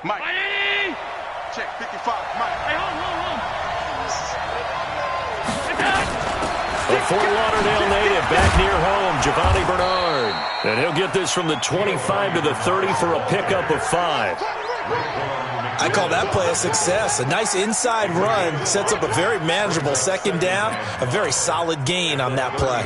Mike. Check 55. Mike. Hey, home. A Fort Lauderdale native back near home, Giovanni Bernard. And he'll get this from the 25 to the 30 for a pickup of 5. I call that play a success. A nice inside run sets up a very manageable second down, a very solid gain on that play.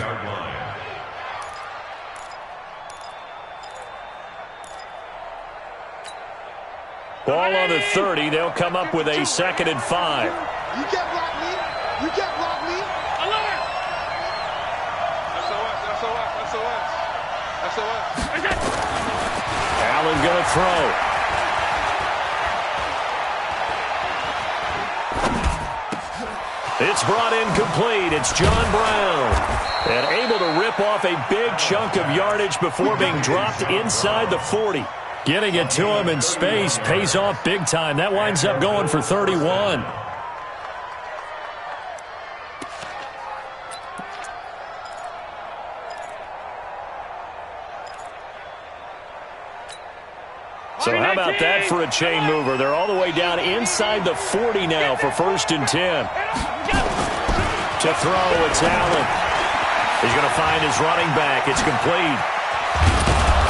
Ball on the 30. They'll come up with a 2nd and 5. You can't block me. You can't block me. SOS. Allen going to throw. It's brought in complete. It's John Brown. And able to rip off a big chunk of yardage before being dropped inside the 40. Getting it to him in space pays off big time. That winds up going for 31. So how about that for a chain mover? They're all the way down inside the 40 now for 1st and 10. To throw, it's Allen. He's going to find his running back. It's complete.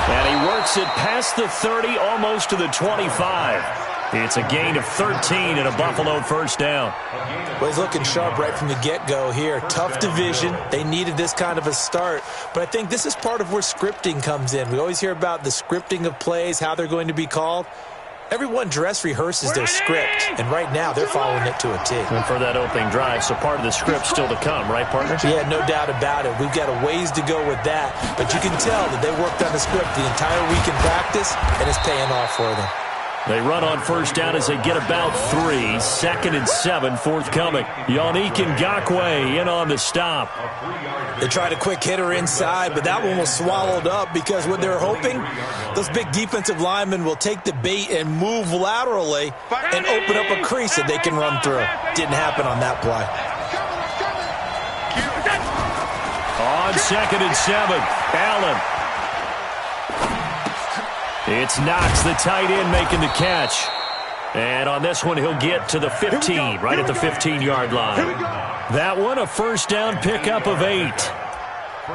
And he works it past the 30, almost to the 25. It's a gain of 13 and a Buffalo 1st down. Well, he's looking sharp right from the get-go here. Tough division. They needed this kind of a start. But I think this is part of where scripting comes in. We always hear about the scripting of plays, how they're going to be called. Everyone dress rehearses their script, and right now they're following it to a T. And for that opening drive, so part of the script still to come, right, partner? Yeah, no doubt about it. We've got a ways to go with that, but you can tell that they worked on the script the entire week in practice, and it's paying off for them. They run on 1st down as they get about 3. 2nd and 7 forthcoming. Yannick Ngakoue in on the stop. They tried a quick hitter inside, but that one was swallowed up because what they're hoping, those big defensive linemen will take the bait and move laterally and open up a crease that they can run through. Didn't happen on that play. On 2nd and 7, Allen. It's Knox, the tight end, making the catch. And on this one, he'll get to the 15, right at the 15-yard line. That one, a 1st down pickup of 8.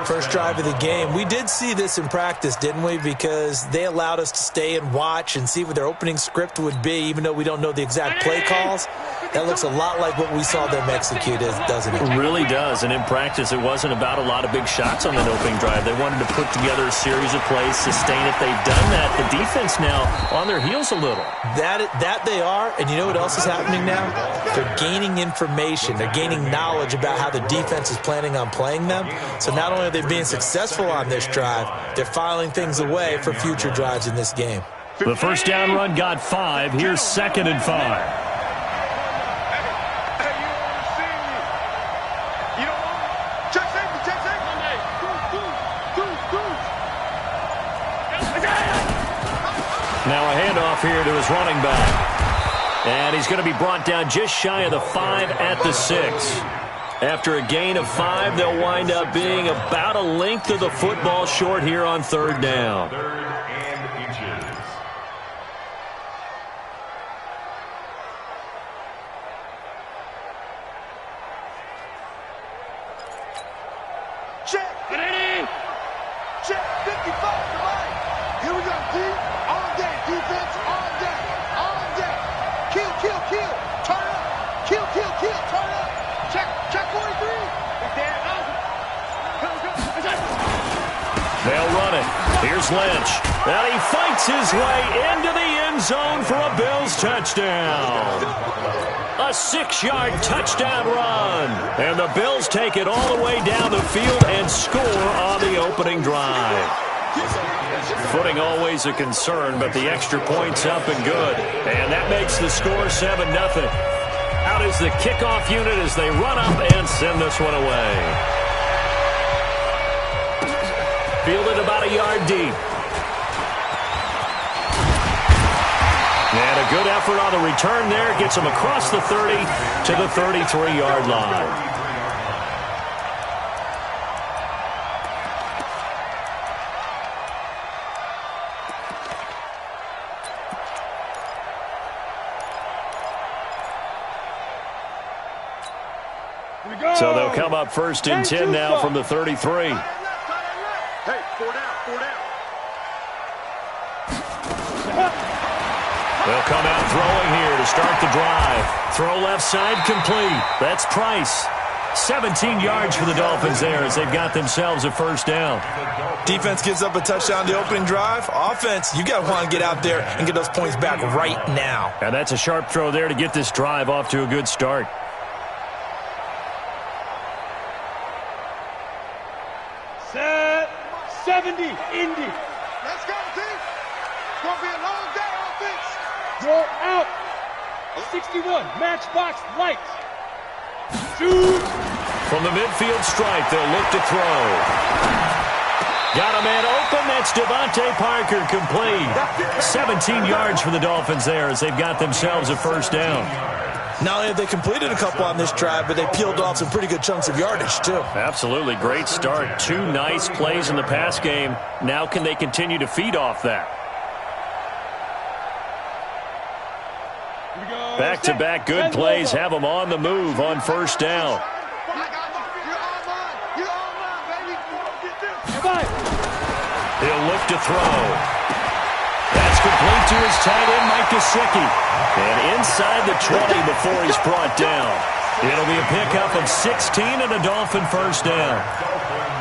First drive of the game. We did see this in practice, didn't we? Because they allowed us to stay and watch and see what their opening script would be, even though we don't know the exact play calls. That looks a lot like what we saw them execute, doesn't it? It really does. And in practice, it wasn't about a lot of big shots on that opening drive. They wanted to put together a series of plays, sustain it. They've done that. The defense now on their heels a little. That they are, and you know what else is happening now? They're gaining information. They're gaining knowledge about how the defense is planning on playing them. So not only are they being successful on this drive, they're filing things away for future drives in this game. The 1st down run got 5. Here's 2nd and 5. Now a handoff here to his running back. And he's going to be brought down just shy of the 5 at the 6. After a gain of 5, they'll wind up being about a length of the football short here on 3rd down. Check 55 to Mike. Here we go, D. All day, defense, all day, all day. Kill. Turn up. Kill, turn up. Check 43. They'll run it. Here's Lynch. And he fights his way into the end zone for a Bills touchdown. A 6-yard touchdown run. And the Bills take it all the way down the field and score on the opening drive. Footing always a concern, but the extra point's up and good. And that makes the score 7-0. Out is the kickoff unit as they run up and send this one away. Fielded about a yard deep. And a good effort on the return there. Gets him across the 30 to the 33-yard line. So they'll come up first and 10 now from the 33. Hey, 4 down, 4 down. They'll come out throwing here to start the drive. Throw left side complete. That's Price. 17 yards for the Dolphins there as they've got themselves a first down. Defense gives up a touchdown the opening drive. Offense, you got to want to get out there and get those points back right now. And that's a sharp throw there to get this drive off to a good start. Set 70, Indy. Let's go, team. It's going to be a long day, offense. Roll out. 61, matchbox lights. Shoot. From the midfield stripe, they'll look to throw. Got a man open. That's Devontae Parker complete. 17 yards for the Dolphins there as they've got themselves a first down. Not only have they completed a couple on this drive, but they peeled off some pretty good chunks of yardage, too. Absolutely. Great start. 2 nice plays in the pass game. Now can they continue to feed off that? Back-to-back good plays have them on the move on first down. He'll look to throw. That's complete to his tight end, Mike Gesicki. And inside the 20 before he's brought down. It'll be a pickup of 16 and a Dolphin first down.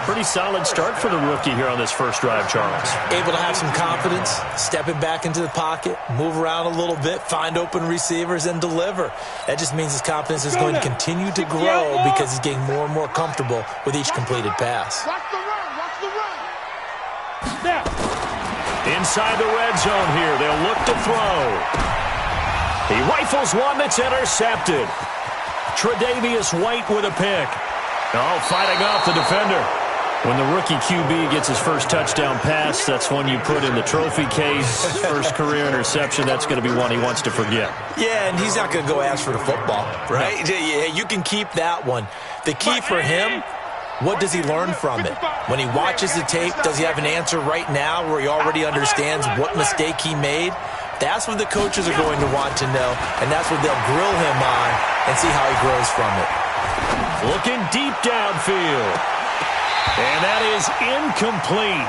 Pretty solid start for the rookie here on this first drive, Charles. Able to have some confidence, stepping back into the pocket, move around a little bit, find open receivers, and deliver. That just means his confidence is going to continue to grow because he's getting more and more comfortable with each completed pass. Watch the run. Watch the run. Snap. Inside the red zone here, they'll look to throw. He rifles one that's intercepted. Tre'Davious White with a pick. Oh, fighting off the defender. When the rookie QB gets his first touchdown pass, that's one you put in the trophy case. First career interception, that's going to be one he wants to forget. Yeah, and he's not going to go ask for the football, right? No. Yeah, you can keep that one. The key for him, what does he learn from it? When he watches the tape, does he have an answer right now where he already understands what mistake he made? That's what the coaches are going to want to know, and that's what they'll grill him on and see how he grows from it. Looking deep downfield. And that is incomplete.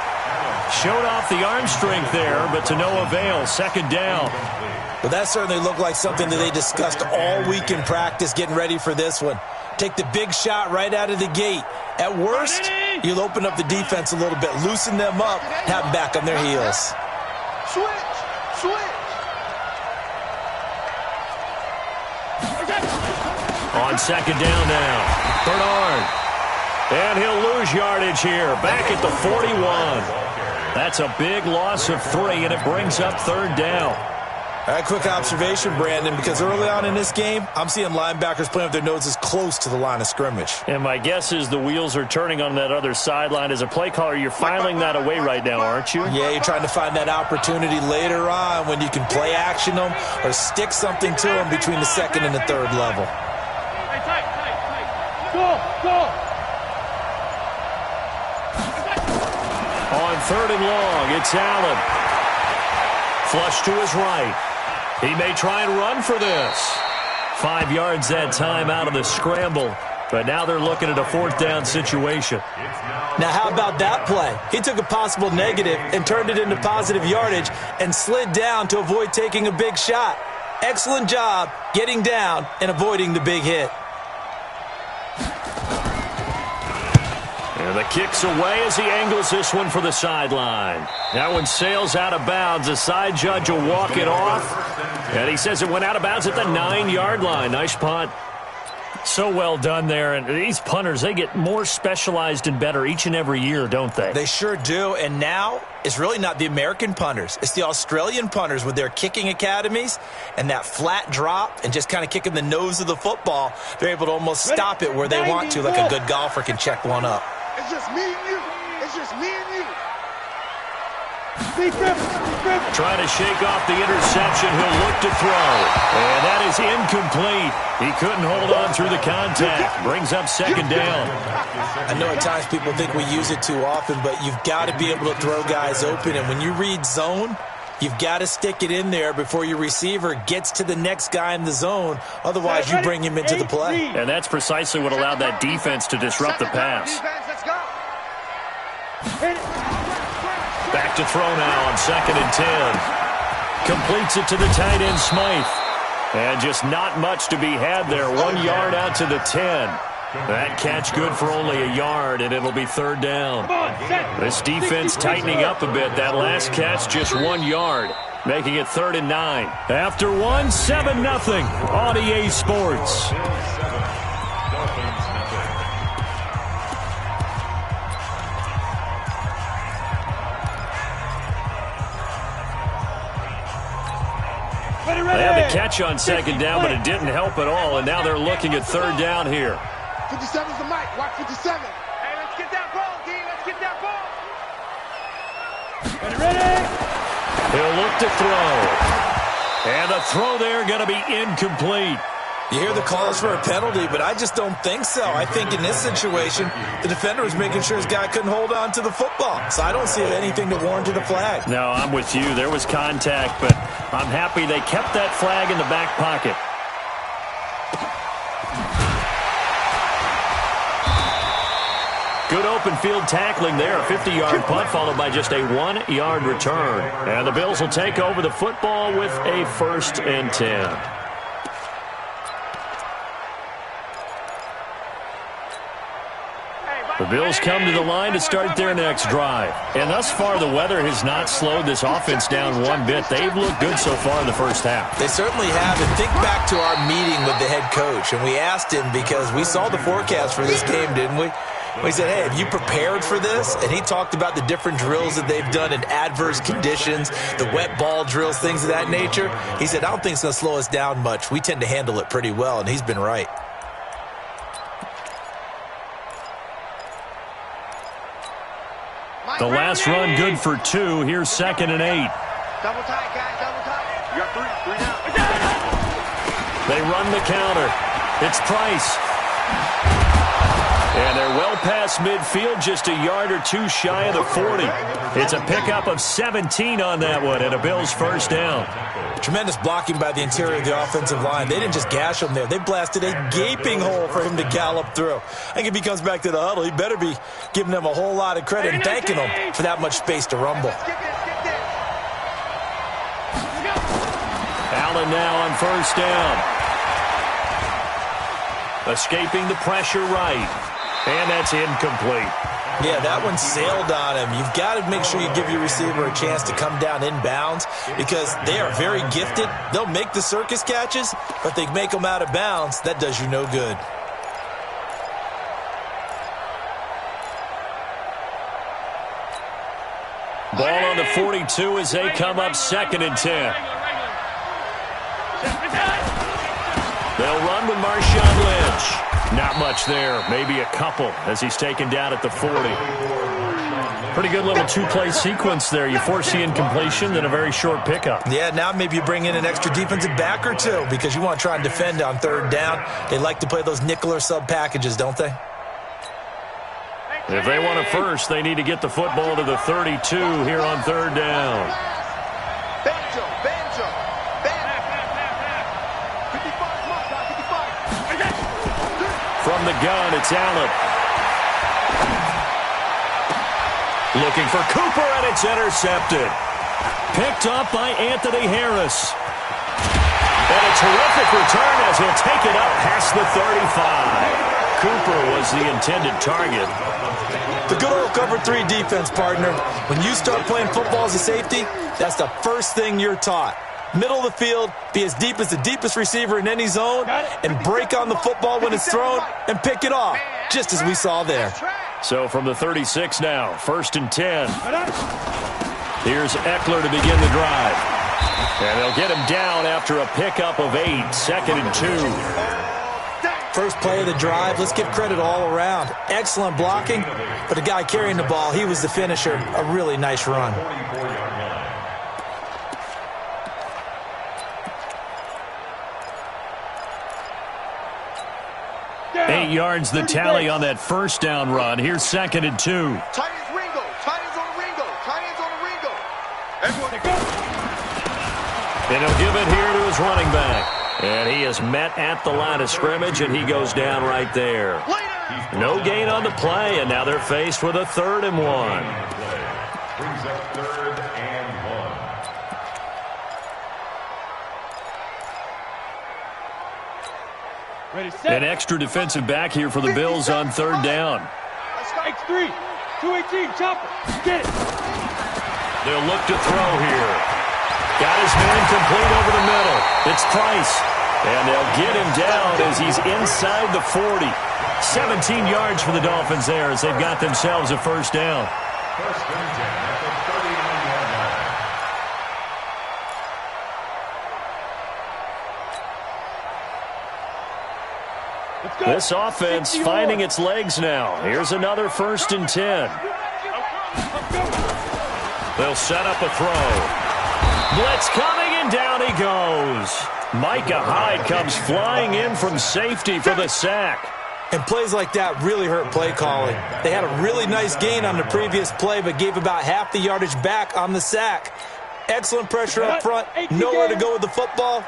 Showed off the arm strength there, but to no avail. Second down. Well, that certainly looked like something that they discussed all week in practice getting ready for this one. Take the big shot right out of the gate. At worst, you'll open up the defense a little bit, loosen them up, have them back on their heels. Switch. On second down now, Bernard. And he'll lose yardage here, back at the 41. That's a big loss of 3, and it brings up third down. All right, quick observation, Brandon, because early on in this game, I'm seeing linebackers playing with their noses close to the line of scrimmage. And my guess is the wheels are turning on that other sideline. As a play caller, you're filing that away right now, aren't you? Yeah, you're trying to find that opportunity later on when you can play action them or stick something to them between the second and the third level. Tight. Go. On third and long, it's Allen. Flush to his right. He may try and run for this. 5 yards that time out of the scramble. But now they're looking at a fourth down situation. Now, how about that play? He took a possible negative and turned it into positive yardage and slid down to avoid taking a big shot. Excellent job getting down and avoiding the big hit. And the kick's away as he angles this one for the sideline. That one sails out of bounds. The side judge will walk it off. And he says it went out of bounds at the 9-yard line. Nice punt. So well done there. And these punters, they get more specialized and better each and every year, don't they? They sure do. And now it's really not the American punters. It's the Australian punters with their kicking academies and that flat drop and just kind of kicking the nose of the football. They're able to almost stop it where they want to, like a good golfer can check one up. It's just me and you. It's just me and you. Trying to shake off the interception. He'll look to throw. And that is incomplete. He couldn't hold on through the contact. Brings up second down. I know at times people think we use it too often, but you've got to be able to throw guys open. And when you read zone, You've got to stick it in there before your receiver gets to the next guy in the zone. Otherwise, you bring him into the play. And that's precisely what allowed that defense to disrupt the pass. Back to throw now on 2nd and 10. Completes it to the tight end, Smythe. And just not much to be had there. 1 yard out to the 10. That catch good for only a yard, and it'll be 3rd down. This defense tightening up a bit. That last catch, just 1 yard, making it 3rd and 9. After 1, 7-0 on EA Sports. They had the catch on 2nd down, but it didn't help at all, and now they're looking at 3rd down here. 57's the mic. Watch 57. Hey, let's get that ball, D. Let's get that ball. Ready? He'll look to throw. And the throw there going to be incomplete. You hear the calls for a penalty, but I just don't think so. I think in this situation, the defender was making sure his guy couldn't hold on to the football. So I don't see anything to warrant a flag. No, I'm with you. There was contact, but I'm happy they kept that flag in the back pocket. Good open field tackling there. A 50-yard punt followed by just a 1-yard return. And the Bills will take over the football with a 1st and 10. The Bills come to the line to start their next drive. And thus far, the weather has not slowed this offense down one bit. They've looked good so far in the first half. They certainly have. And think back to our meeting with the head coach. And we asked him because we saw the forecast for this game, didn't we? We said, hey, have you prepared for this? And he talked about the different drills that they've done in adverse conditions, the wet ball drills, things of that nature. He said, I don't think it's going to slow us down much. We tend to handle it pretty well, and he's been right. The last run good for 2. Here's 2nd and 8. Double tight, guys. Double tight. You got 3 now. They run the counter. It's Price. And they're well past midfield, just a yard or 2 shy of the 40. It's a pickup of 17 on that one, and a Bills 1st down. Tremendous blocking by the interior of the offensive line. They didn't just gash him there. They blasted a gaping hole for him to gallop through. I think if he comes back to the huddle, he better be giving them a whole lot of credit and thanking them for that much space to rumble. Allen now on 1st down. Escaping the pressure right. And that's incomplete. Yeah, that one sailed on him. You've got to make sure you give your receiver a chance to come down inbounds because they are very gifted. They'll make the circus catches, but they make them out of bounds. That does you no good. Ball on the 42 as they come up 2nd and 10. They'll run with Marshawn Lynch. Not much there, maybe a couple as he's taken down at the 40. Pretty good little 2-play sequence there. You force the incompletion, then a very short pickup. Yeah, now maybe you bring in an extra defensive back or 2 because you want to try and defend on 3rd down. They like to play those nickel or sub packages, don't they? If they want a first, they need to get the football to the 32 here on 3rd down. Banjo. 55. From the gun, it's Allen. Looking for Cooper, and it's intercepted. Picked up by Anthony Harris. And a terrific return as he'll take it up past the 35. Cooper was the intended target. The good old cover 3 defense, partner. When you start playing football as a safety, that's the first thing you're taught. Middle of the field, be as deep as the deepest receiver in any zone, and break on the football when it's thrown and pick it off, just as we saw there. So from the 36 now, 1st and 10. Here's Eckler to begin the drive. And they'll get him down after a pickup of 8, 2nd and 2. First play of the drive, let's give credit all around. Excellent blocking, but the guy carrying the ball, he was the finisher. A really nice run. 8 yards the tally on that 1st down run. Here's 2nd and 2. Tight ends Ringo. Tight ends on the Ringo. Tight ends on the Ringo. Everyone go. And he'll give it here to his running back. And he is met at the line of scrimmage, and he goes down right there. No gain on the play, and now they're faced with a 3rd and 1. Brings up 3rd and 1. Ready, set. An extra defensive back here for the Bills on 3rd down. X3, 218, chopper, get it. They'll look to throw here. Got his man complete over the middle. It's Price. And they'll get him down as he's inside the 40. 17 yards for the Dolphins there as they've got themselves a 1st down. 1st and 10 at the 39-yard line. This offense finding its legs now. Here's another 1st and 10. They'll set up a throw. Blitz coming, and down he goes. Micah Hyde comes flying in from safety for the sack. And plays like that really hurt play calling. They had a really nice gain on the previous play, but gave about half the yardage back on the sack. Excellent pressure up front. Nowhere to go with the football.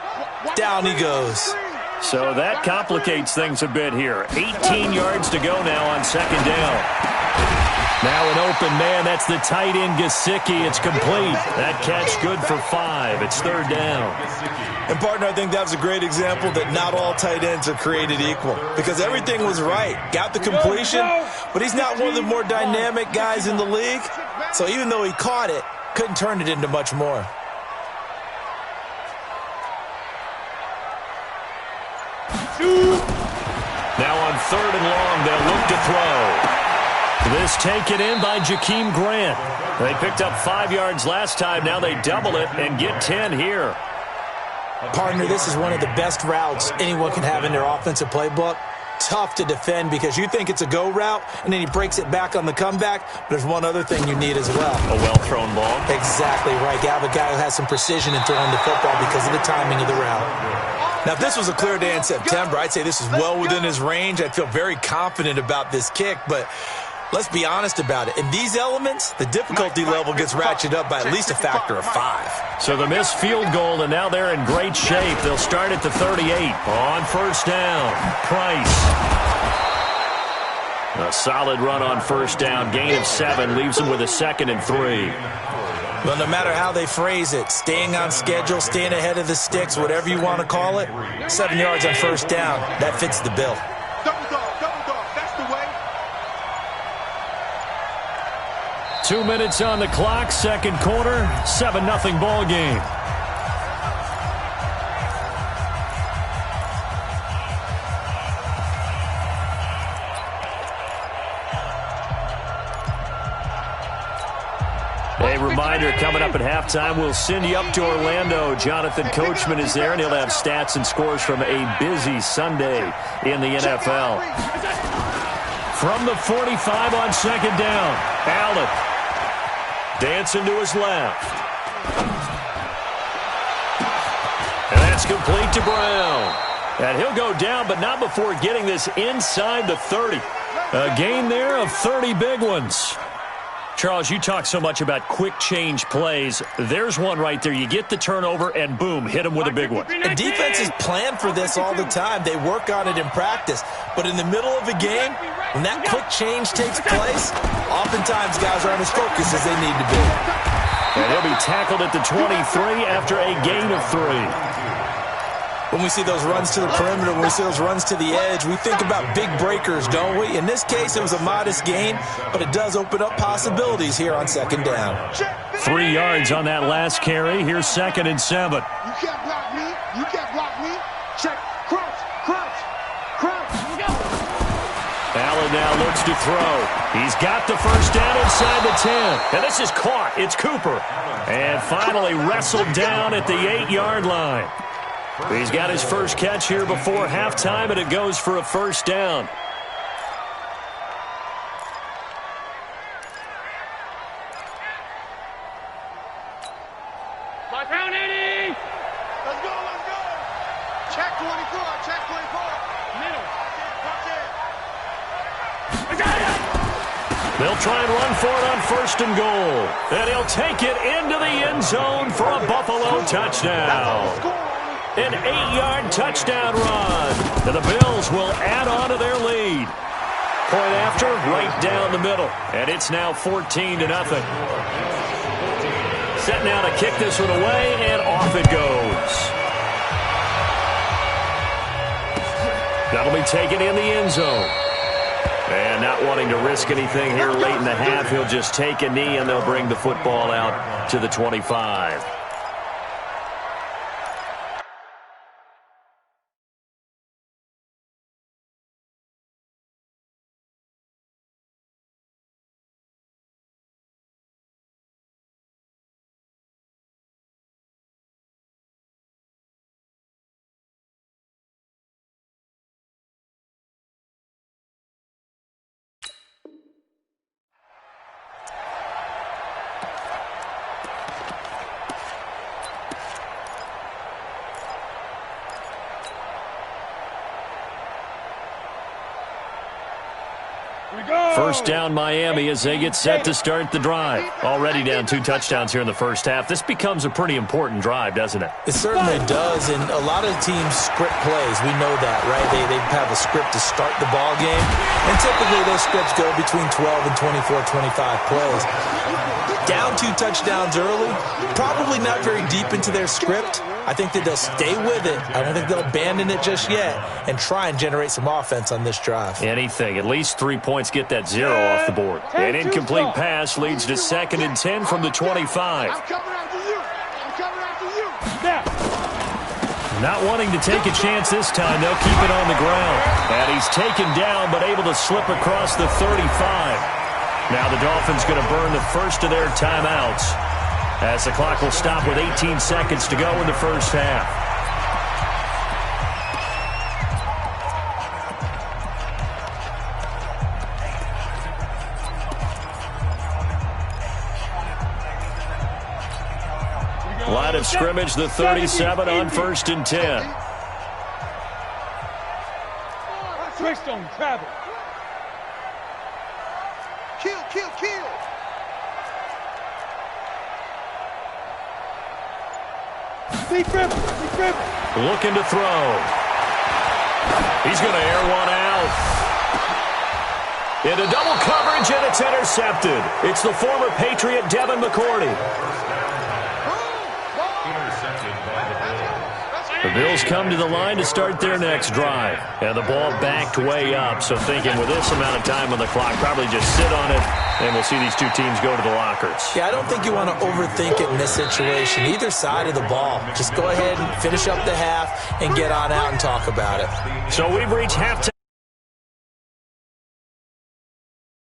Down he goes. So that complicates things a bit here. 18 yards to go now on 2nd down. Now an open man. That's the tight end, Gesicki. It's complete. That catch good for 5. It's 3rd down. And, partner, I think that was a great example that not all tight ends are created equal because everything was right. Got the completion, but he's not one of the more dynamic guys in the league. So even though he caught it, couldn't turn it into much more. Now on 3rd and long, they'll look to throw. This taken in by Jakeem Grant. They picked up 5 yards last time. Now they double it and get 10 here. Partner, this is one of the best routes anyone can have in their offensive playbook. Tough to defend because you think it's a go route, and then he breaks it back on the comeback. But there's one other thing you need as well. A well-thrown ball. Exactly right. You have a guy who has some precision in throwing the football because of the timing of the route. Now, if this was a clear day in September, I'd say this is well within his range. I'd feel very confident about this kick, but let's be honest about it. In these elements, the difficulty level gets ratcheted up by at least a factor of 5. So the missed field goal, and now they're in great shape. They'll start at the 38 on 1st down. Price. A solid run on 1st down. Gain of 7 leaves them with a 2nd and 3. Well, no matter how they phrase it, staying on schedule, staying ahead of the sticks, whatever you want to call it, 7 yards on 1st down, that fits the bill. Double dog, that's the way. 2 minutes on the clock, 2nd quarter, 7-0 ball game. A reminder, coming up at halftime, we'll send you up to Orlando. Jonathan Coachman is there, and he'll have stats and scores from a busy Sunday in the NFL. From the 45 on 2nd down, Allen dancing to his left. And that's complete to Brown. And he'll go down, but not before getting this inside the 30. A gain there of 30 big ones. Charles, you talk so much about quick change plays. There's one right there. You get the turnover, and boom, hit them with a big one. And defenses plan for this all the time. They work on it in practice. But in the middle of a game, when that quick change takes place, oftentimes guys aren't as focused as they need to be. And he'll be tackled at the 23 after a gain of 3. When we see those runs to the perimeter, when we see those runs to the edge, we think about big breakers, don't we? In this case, it was a modest gain, but it does open up possibilities here on 2nd down. 3 yards on that last carry. Here's 2nd and 7. You can't block me. You can't block me. Check. Crunch. Allen now looks to throw. He's got the 1st down inside the 10. And this is caught. It's Cooper. And finally wrestled down at the 8-yard line. He's got his first catch here before halftime, and it goes for a 1st down. Lock down 80. Let's go. Check 24. Middle. The They'll try and run for it on 1st and goal. And he'll take it into the end zone for a Buffalo touchdown. An 8-yard touchdown run. And the Bills will add on to their lead. Point after, right down the middle. And it's now 14-0. Set now to kick this one away, and off it goes. That'll be taken in the end zone. And not wanting to risk anything here late in the half, he'll just take a knee, and they'll bring the football out to the 25. First down Miami as they get set to start the drive. Already down 2 touchdowns here in the first half. This becomes a pretty important drive, doesn't it? It certainly does, and a lot of teams script plays. We know that, right? They have a script to start the ball game, and typically those scripts go between 12 and 24, 25 plays. Down 2 touchdowns early, probably not very deep into their script. I think that they'll stay with it. I don't think they'll abandon it just yet and try and generate some offense on this drive. Anything. At least 3 points get that 0 off the board. An incomplete pass leads to 2nd and 10 from the 25. I'm coming after you. I'm coming after you. Not wanting to take a chance this time, they'll keep it on the ground. And he's taken down but able to slip across the 35. Now the Dolphins going to burn the first of their timeouts, as the clock will stop with 18 seconds to go in the first half. Line of scrimmage, the 37 on 1st and 10. Twist on travel. Kill, kill, kill. Big dribble, big dribble. Looking to throw. He's going to air one out. Into double coverage, and it's intercepted. It's the former Patriot Devin McCourty. The Bills come to the line to start their next drive. And the ball backed way up, so thinking with this amount of time on the clock, probably just sit on it, and we'll see these two teams go to the lockers. Yeah, I don't think you want to overthink it in this situation. Either side of the ball. Just go ahead and finish up the half and get on out and talk about it. So we've reached halftime.